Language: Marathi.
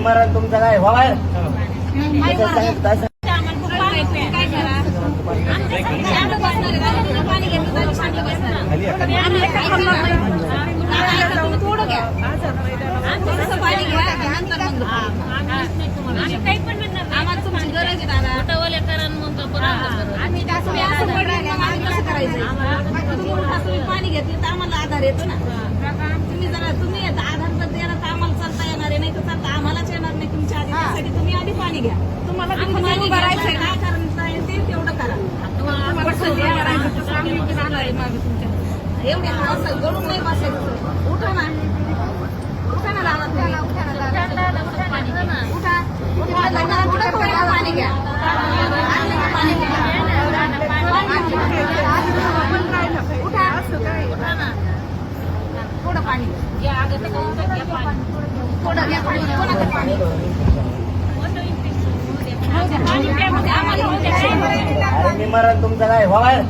मरण तुमचं काय व्हा बाहेर पाणी घेतलं तर आम्हाला आधार येतो ना. तुम्ही जरा तुम्ही आधार द्यायला तर आम्हाला चालता येणार आहे, नाही तर चालता आम्हालाच येणार नाही तुमच्या आधी. त्यासाठी तुम्ही आधी पाणी घ्या. तुम्हाला पाणी भरायचं काय करायचं आहे ते तेवढं करा. एवढे गळून नाही बसायचं. उठा ना, उठा ना दादा, उठा पाणी घ्या. थोडं पाणी घ्या, थोडं घ्या पाणी. कोणाचं पाणी मरण तुमचं काय व्हा बाहेर